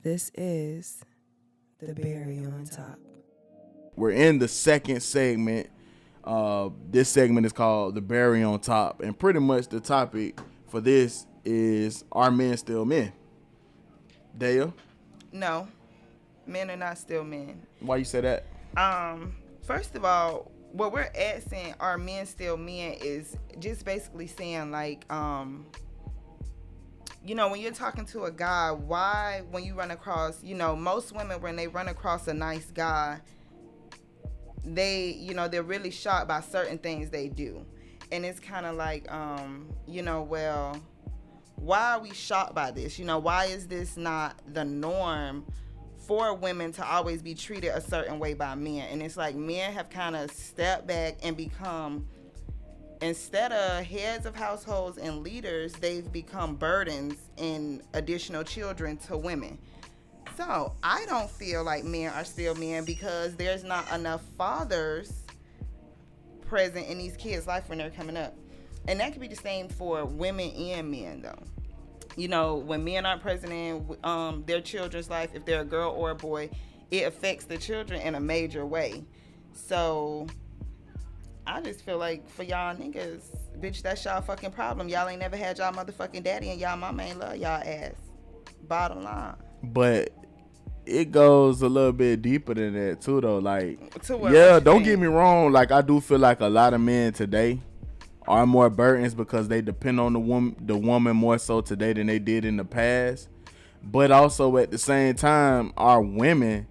This is the Berry on Top. We're in the second segment. This segment is called the Berry on Top, and pretty much the topic for this is: are men still men? Dale? No, men are not still men. Why you say that? First of all, what we're asking, are men still men, is just basically saying like, when you're talking to a guy, why, when you run across, most women, when they run across a nice guy, they're really shocked by certain things they do. And it's kind of like, well, why are we shocked by this? Why is this not the norm for women to always be treated a certain way by men? And it's like men have kind of stepped back and become, instead of heads of households and leaders, they've become burdens and additional children to women. So I don't feel like men are still men because there's not enough fathers present in these kids' life when they're coming up. And that could be the same for women and men, though. When men aren't present in their children's life, if they're a girl or a boy, it affects the children in a major way. So I just feel like for y'all niggas, bitch, that's y'all fucking problem. Y'all ain't never had y'all motherfucking daddy, and y'all mama ain't love y'all ass. Bottom line. But it goes a little bit deeper than that too, though. Like, don't get me wrong. Like, I do feel like a lot of men today are more burdens because they depend on the woman more so today than they did in the past. But also at the same time, our women,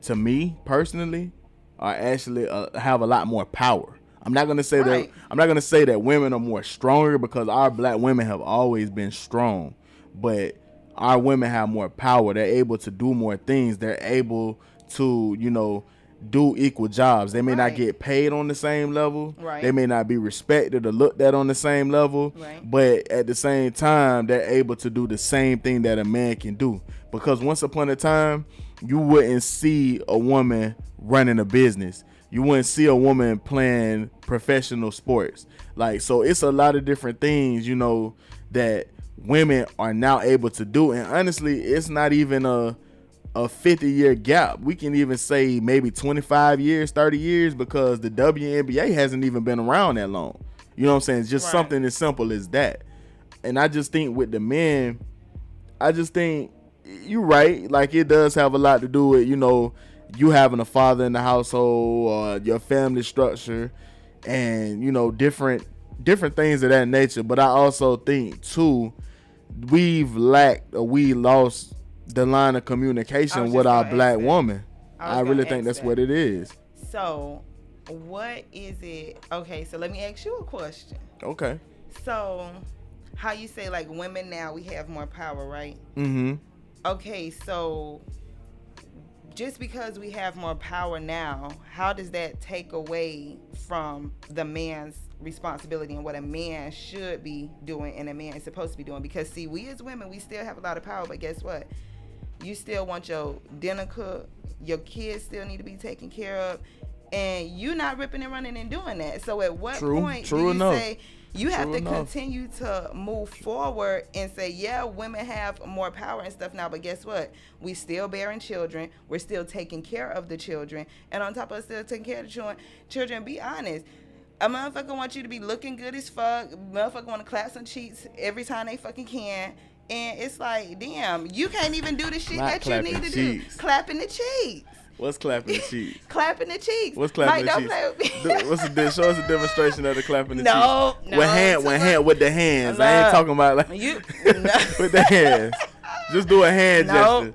to me personally, are actually have a lot more power. I'm not gonna say that women are more stronger, because our black women have always been strong, but our women have more power. They're able to do more things. They're able to, do equal jobs. They may not get paid on the same level. Right. They may not be respected or looked at on the same level. Right. But at the same time, they're able to do the same thing that a man can do. Because once upon a time, you wouldn't see a woman running a business. You wouldn't see a woman playing professional sports. Like, so it's a lot of different things, that women are now able to do. And honestly, it's not even a 50-year gap. We can even say maybe 25 years, 30 years, because the WNBA hasn't even been around that long. You know what I'm saying? It's just something as simple as that. And I just think with the men, you're right. Like, it does have a lot to do with, you having a father in the household, or your family structure, and, different things of that nature. But I also think too, we lost the line of communication with our black woman. I really think that's what it is. So what is it? Okay, so let me ask you a question. Okay. So how you say, like, women now, we have more power, right? Mm-hmm. Okay, so just because we have more power now, how does that take away from the man's responsibility and what a man should be doing and a man is supposed to be doing? Because, see, we as women, we still have a lot of power, but guess what? You still want your dinner cooked, your kids still need to be taken care of, and you're not ripping and running and doing that. So at what point do you say you have to continue to move forward and say, yeah, women have more power and stuff now, but guess what? We still bearing children. We're still taking care of the children. And on top of still taking care of the children, be honest, a motherfucker wants you to be looking good as fuck. Motherfucker want to clap some cheeks every time they fucking can. And it's like, damn, you can't even do the shit that you need to do. Clapping the cheeks. What's clapping the cheeks? Clapping the cheeks. What's clapping Mike, the don't cheeks? play with me. Show us a demonstration of the clapping the cheeks. No. With the hands. I ain't talking about like with the hands. Just do a hand gesture.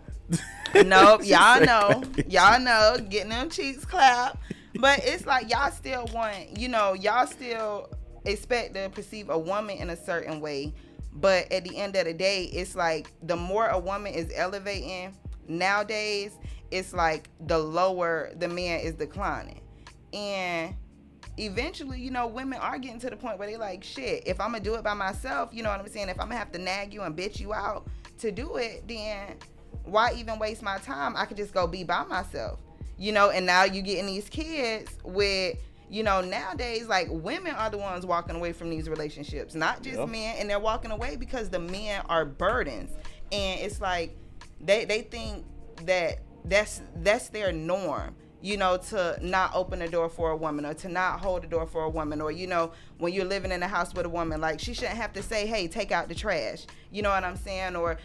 Nope. Y'all know, getting them cheeks clapped. But it's like y'all still want, y'all still expect to perceive a woman in a certain way. But at the end of the day, it's like the more a woman is elevating nowadays, it's like the lower the man is declining. And eventually, women are getting to the point where they're like, shit, if I'm going to do it by myself, you know what I'm saying? If I'm going to have to nag you and bitch you out to do it, then why even waste my time? I could just go be by myself, and now you getting these kids with, nowadays, like, women are the ones walking away from these relationships, not just men. And they're walking away because the men are burdens. And it's like, They think that that's their norm, you know, to not open the door for a woman or to not hold the door for a woman, or, you know, when you're living in a house with a woman, like, she shouldn't have to say, hey, take out the trash, you know what I'm saying? Or,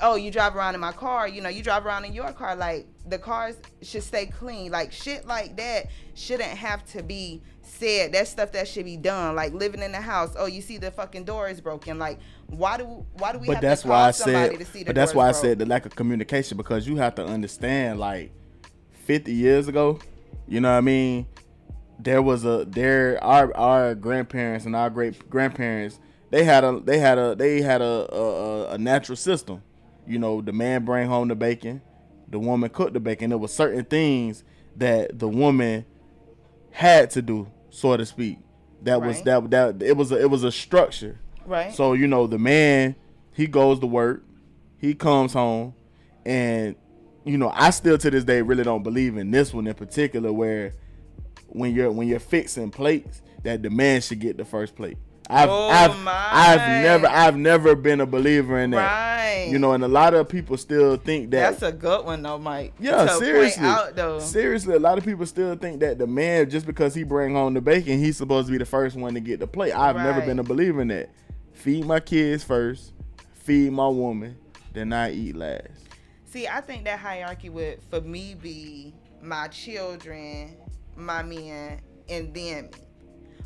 oh, you drive around in my car, you know, you drive around in your car, like, the cars should stay clean. Like, shit like that shouldn't have to be said. That's stuff that should be done. Like, living in the house, oh, you see the fucking door is broken. Like, why do we have to call somebody to see the door? But that's why I said the lack of communication, because you have to understand, like, 50 years ago, you know what I mean, our grandparents and our great grandparents, they had a natural system. You know, the man bring home the bacon, the woman cooked the bacon. There were certain things that the woman had to do, so to speak. That was that it was a structure. Right. So, you know, the man, he goes to work, he comes home, and, you know, I still to this day really don't believe in this one in particular, where when you're fixing plates, that the man should get the first plate. I've never been a believer in that. Right. You know, and a lot of people still think that. That's a good one though, Mike. Yeah, seriously. Out, though. Seriously, a lot of people still think that the man, just because he bring home the bacon, he's supposed to be the first one to get the plate. I've never been a believer in that. Feed my kids first, feed my woman, then I eat last. See, I think that hierarchy would, for me, be my children, my men, and then me.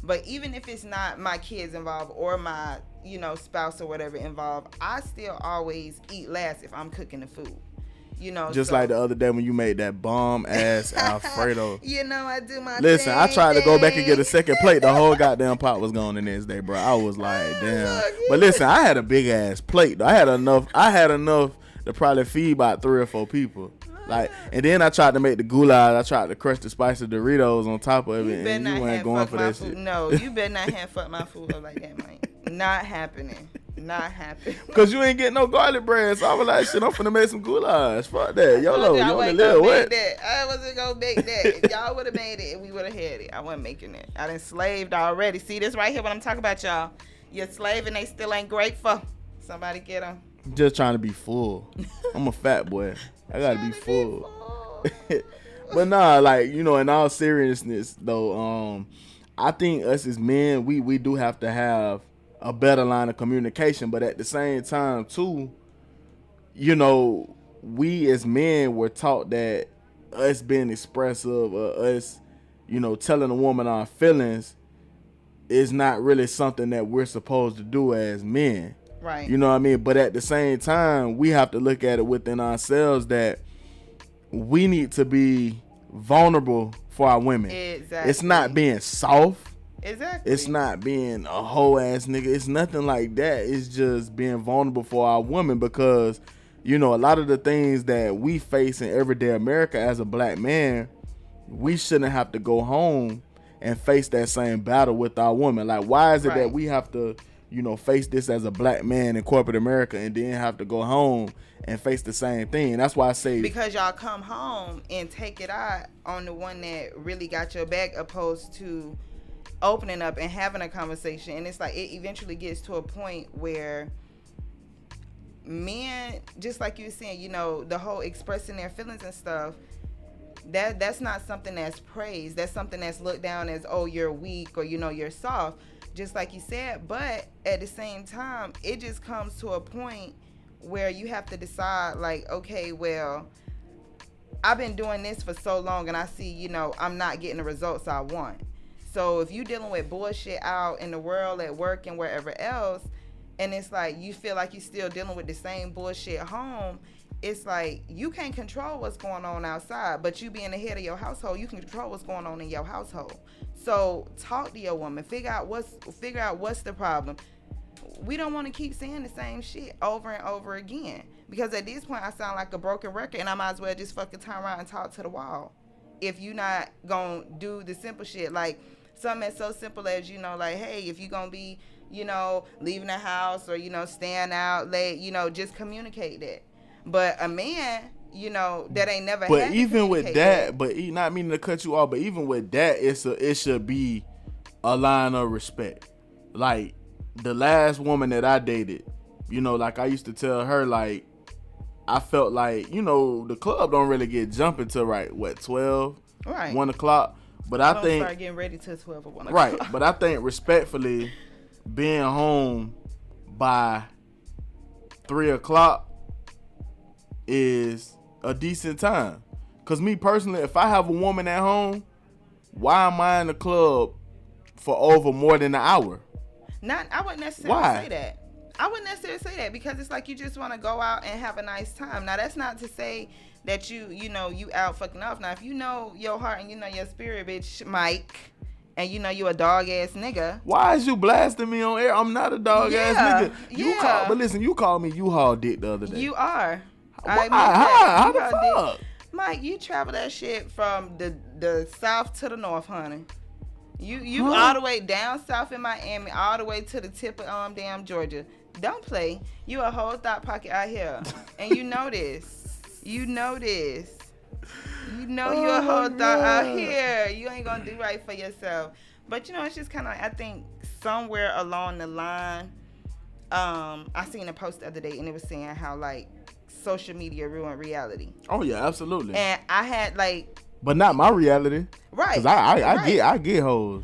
But even if it's not my kids involved or my, you know, spouse or whatever involved, I still always eat last if I'm cooking the food. You know, just like the other day when you made that bomb ass Alfredo. You know, I do my Listen, I tried to go back and get a second plate. The whole goddamn pot was gone the next day, bro. I was like, damn. But listen, I had a big ass plate. I had enough to probably feed about 3 or 4 people. Like, and then I tried to make the goulash. I tried to crush the spicy Doritos on top of it, and you weren't going for that shit. No, you better not have fucked my food up like that, Mike. Not happening. Not happening. Cause you ain't getting no garlic bread, so I was like, shit, I'm finna make some goulash. Fuck that, YOLO. You only live what? I wasn't gonna make that. If y'all would have made it, we would have had it. I wasn't making it. I done slaved already. See this right here? What I'm talking about, y'all? You're slaving, they still ain't grateful. Somebody get them. Just trying to be full. I'm a fat boy. I gotta be full. But nah, like, you know, in all seriousness though, I think us as men, we do have to have a better line of communication. But at the same time too, you know, we as men were taught that us being expressive, us, you know, telling a woman our feelings is not really something that we're supposed to do as men. Right. You know what I mean? But at the same time, we have to look at it within ourselves that we need to be vulnerable for our women. Exactly. It's not being soft. Exactly. It's not being a whole ass nigga. It's nothing like that. It's just being vulnerable for our women, because, you know, a lot of the things that we face in everyday America as a black man, we shouldn't have to go home and face that same battle with our woman. Like, why is it that we have to, you know, face this as a black man in corporate America and then have to go home and face the same thing? That's why I say, because y'all come home and take it out on the one that really got your back, opposed to opening up and having a conversation. And it's like, it eventually gets to a point where men, just like you were saying, you know, the whole expressing their feelings and stuff, that's not something that's praised. That's something that's looked down as, oh, you're weak, or, you know, you're soft, just like you said. But at the same time, it just comes to a point where you have to decide, like, okay, well, I've been doing this for so long and I see, you know, I'm not getting the results I want. So if you're dealing with bullshit out in the world, at work and wherever else, and it's like you feel like you're still dealing with the same bullshit home, it's like you can't control what's going on outside, but you being the head of your household, you can control what's going on in your household. So talk to your woman, figure out what's the problem. We don't want to keep saying the same shit over and over again, because at this point I sound like a broken record, and I might as well just fucking turn around and talk to the wall. If you're not gonna do the simple shit, like something as so simple as, you know, like, hey, if you're gonna be, you know, leaving the house, or, you know, staying out late, you know, just communicate that. But a man, you know, that ain't never but had to even with communicate that, but not meaning to cut you off, but even with that, it should be a line of respect. Like the last woman that I dated, you know, like I used to tell her, like, I felt like, the club don't really get jumping till 12, right, 1 o'clock. But I think start getting ready till 12 or 1 o'clock. Right, but I think respectfully, being home by 3 o'clock is a decent time. Cause me personally, if I have a woman at home, why am I in the club for over more than an hour? I wouldn't necessarily say that. I wouldn't necessarily say that because it's like you just want to go out and have a nice time. Now that's not to say that you out fucking off. Now if you know your heart and you know your spirit, bitch, Mike, and you know you a dog ass nigga. Why is you blasting me on air? I'm not a dog ass nigga. But listen, you called me U-Haul dick the other day. You are. How the fuck? Mike, you travel that shit from the south to the north, honey. You all the way down south in Miami, all the way to the tip of damn Georgia. Don't play. You a whole thought pocket out here, and you know this. You know this. You know you a whole thought out here. You ain't gonna do right for yourself. But it's just kind of, I think somewhere along the line, I seen a post the other day, and it was saying how like social media ruined reality. Oh yeah, absolutely. And I had but not my reality, right? Because I get hoes.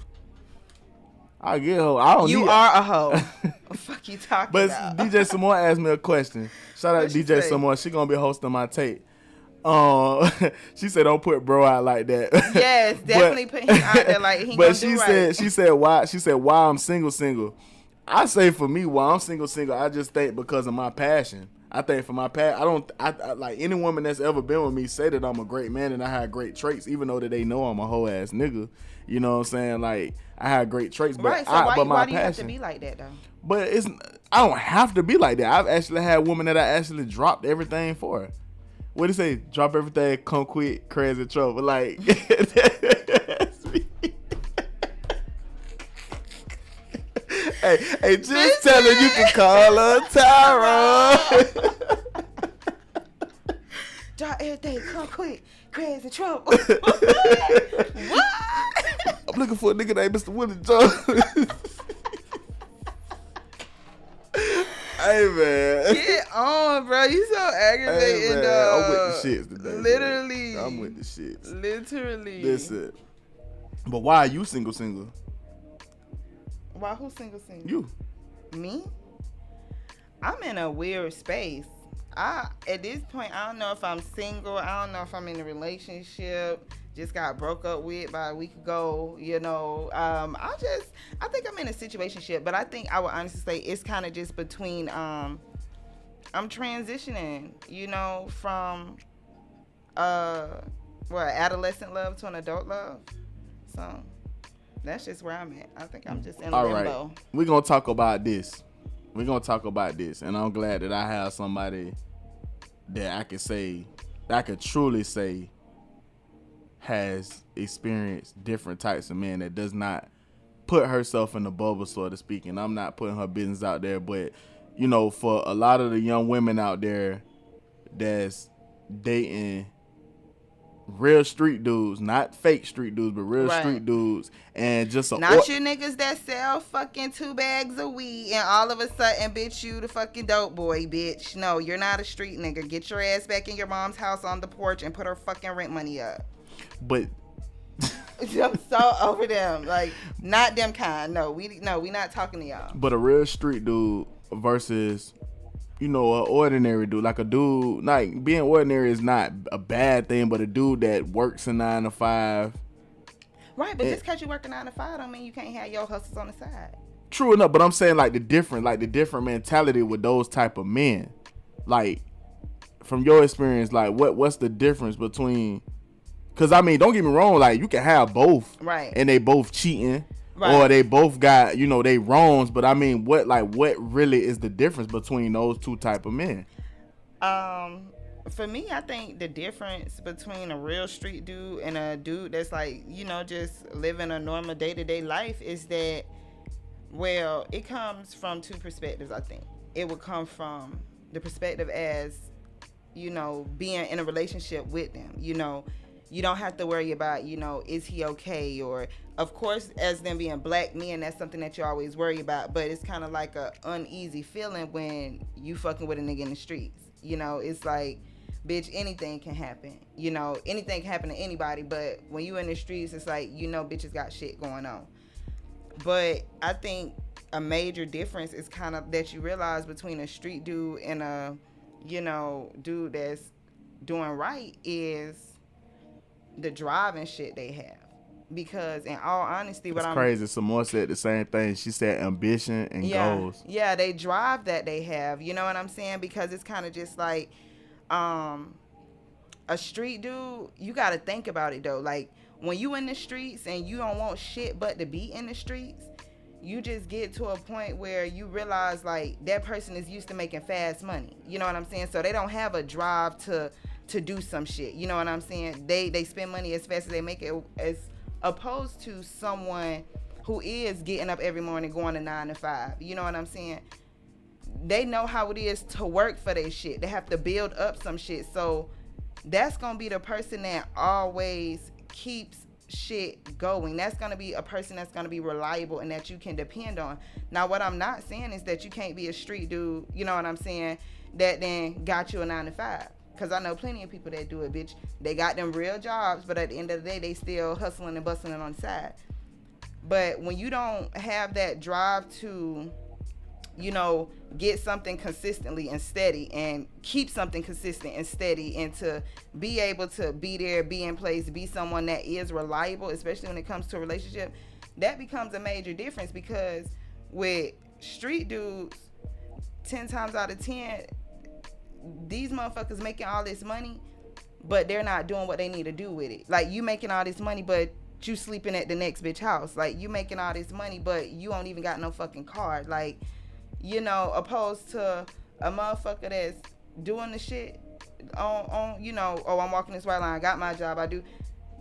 I get hoes. I don't. You are a hoe. What the fuck you talking about? But DJ Samoa asked me a question. Shout out to DJ Samoa. She gonna be hosting my tape. She said don't put bro out like that. Yes, definitely put him out there like he gonna do right. She said why I'm single. I say for me why I'm single. I just think because of my passion. I think for my past, I like any woman that's ever been with me say that I'm a great man and I have great traits, even though that they know I'm a whole ass nigga. You know what I'm saying? Like I have great traits, but right. So why do you have to be like that though? But I don't have to be like that. I've actually had women that I actually dropped everything for. What do you say? Drop everything, come quick, crazy trouble. Like that's me. Hey, just tell her you can call her Tara. Drop everything, come quick, crazy trouble. What? I'm looking for a nigga named Mr. Willie Jones. Hey man, get on, bro. You so aggravating, hey, dog. I'm with the shits today. Literally, man. I'm with the shits. Literally. Listen, but why are you single? Why? Who's single? You. Me? I'm in a weird space. At this point, I don't know if I'm single. I don't know if I'm in a relationship. Just got broke up with about a week ago. I think I'm in a situationship, but I think I would honestly say it's kind of just between. I'm transitioning, from adolescent love to an adult love. So that's just where I'm at. I think I'm just in limbo. All right, we're gonna talk about this. And I'm glad that I have somebody that I could truly say has experienced different types of men, that does not put herself in the bubble, so to speak. And I'm not putting her business out there, but for a lot of the young women out there that's dating real street dudes, not fake street dudes, but real street dudes, and just not your niggas that sell fucking 2 bags of weed and all of a sudden, bitch, you the fucking dope boy, bitch. No, you're not a street nigga. Get your ass back in your mom's house on the porch and put her fucking rent money up. But I'm so over them. Like, not them kind. No, we not talking to y'all. But a real street dude versus an ordinary dude, like a dude, like being ordinary is not a bad thing, but a dude that works a 9 to 5. Right, but just because you work a 9 to 5 don't mean you can't have your hustles on the side. True enough, but I'm saying the different mentality with those type of men. Like, from your experience, like what's the difference between? Because I mean, don't get me wrong, like you can have both, right? And they both cheating. Right. Or they both got, they wrongs, but I mean, what really is the difference between those two type of men? For me, I think the difference between a real street dude and a dude that's like, just living a normal day-to-day life is that, well, it comes from two perspectives, I think. It would come from the perspective as, being in a relationship with them, You don't have to worry about, is he okay? Or, of course, as them being black men, that's something that you always worry about. But it's kind of like a uneasy feeling when you fucking with a nigga in the streets. You know, it's like, bitch, anything can happen. You know, anything can happen to anybody. But when you in the streets, it's like, you know, bitches got shit going on. But I think a major difference is kind of that you realize between a street dude and a, you know, dude that's doing right is the drive and shit they have. Because in all honesty, it's crazy. Samore said the same thing. She said ambition and goals. Yeah, they drive that they have. You know what I'm saying? Because it's kind of just like a street dude. You got to think about it though. Like when you in the streets and you don't want shit but to be in the streets, you just get to a point where you realize like that person is used to making fast money. You know what I'm saying? So they don't have a drive to do some shit. You know what I'm saying? They spend money as fast as they make it, as opposed to someone who is getting up every morning going to 9 to 5. You know what I'm saying? They know how it is to work for their shit. They have to build up some shit. So that's going to be the person that always keeps shit going. That's going to be a person that's going to be reliable and that you can depend on. Now, what I'm not saying is that you can't be a street dude, you know what I'm saying, that then got you a 9 to 5. Because I know plenty of people that do it, bitch. They got them real jobs, but at the end of the day, they still hustling and bustling on the side. But when you don't have that drive to, you know, get something consistently and steady and keep something consistent and steady and to be able to be there, be in place, be someone that is reliable, especially when it comes to a relationship, that becomes a major difference. Because with street dudes, 10 times out of 10, these motherfuckers making all this money, but they're not doing what they need to do with it. Like, you making all this money, but you sleeping at the next bitch house. Like, you making all this money, but you don't even got no fucking card. Like, you know, opposed to a motherfucker that's doing the shit on you know, oh, I'm walking this white line, I got my job, I do.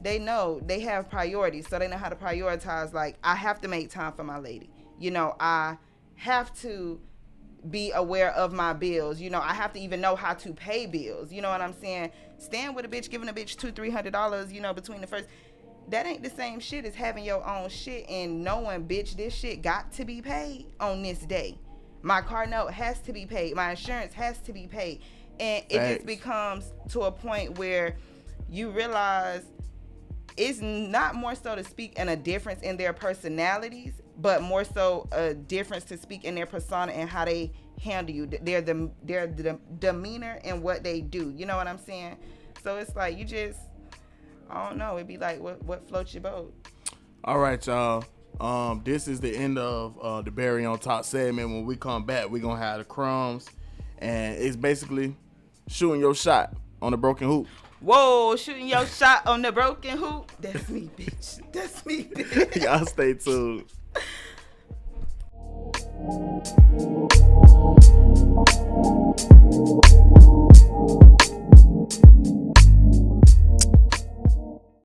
They know, they have priorities, so they know how to prioritize. Like, I have to make time for my lady. You know, I have to be aware of my bills. You know, I have to even know how to pay bills. You know what I'm saying? Staying with a bitch, giving a bitch $200-$300, you know, between the first, that ain't the same shit as having your own shit and knowing, bitch, this shit got to be paid on this day. My car note has to be paid. My insurance has to be paid. And it just becomes to a point where you realize it's not more so to speak in a difference in their personalities, but more so a difference to speak in their persona and how they handle you. Their demeanor and what they do. You know what I'm saying? So it's like you just, I don't know. It'd be like what floats your boat. All right, y'all. This is the end of the Berry on Top segment. When we come back, we're gonna have the crumbs, and it's basically shooting your shot on the broken hoop. Whoa, shooting your shot on the broken hoop. That's me, bitch. That's me, bitch. Y'all stay tuned.